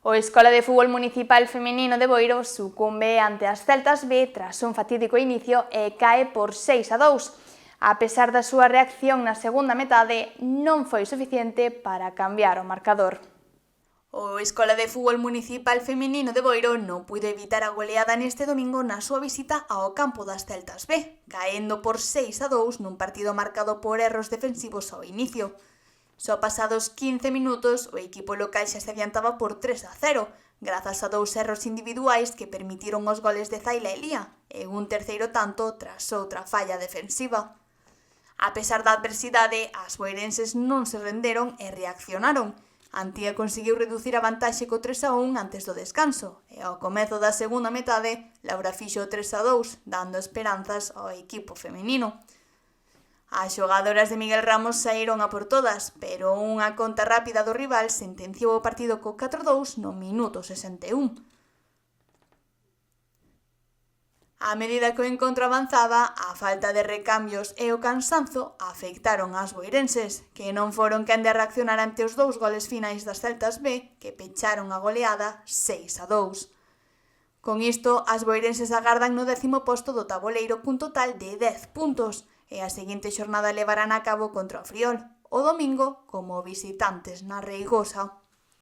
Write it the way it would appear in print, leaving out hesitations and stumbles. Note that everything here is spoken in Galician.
O Escola de Fútbol Municipal Feminino de Boiro sucumbe ante as Celtas B tras un fatídico inicio e cae por 6-2. A pesar da súa reacción na segunda metade, non foi suficiente para cambiar o marcador. O Escola de Fútbol Municipal Feminino de Boiro non puido evitar a goleada neste domingo na súa visita ao campo das Celtas B, caendo por 6-2 nun partido marcado por erros defensivos ao inicio. Só pasados 15 minutos, o equipo local xa se adiantaba por 3-0, grazas a 2 erros individuais que permitiron os goles de Zaila e Lía, e un terceiro tanto tras outra falla defensiva. A pesar da adversidade, as boirenses non se renderon e reaccionaron. Antía conseguiu reducir a vantaxe co 3-1 antes do descanso, e ao comezo da segunda metade, Laura fixo 3-2, dando esperanzas ao equipo feminino. As xogadoras de Miguel Ramos saíron a por todas, pero unha conta rápida do rival sentenciou o partido co 4-2 no minuto 61. A medida que o encontro avanzaba, a falta de recambios e o cansanzo afectaron ás boirenses, que non foron quen de reaccionar ante os 2 goles finais das Celtas B, que pecharon a goleada 6-2. Con isto, as boirenses agardan no 10º posto do taboleiro cun total de 10 puntos, e a seguinte xornada levarán a cabo contra o Friol, o domingo como visitantes na Reigosa.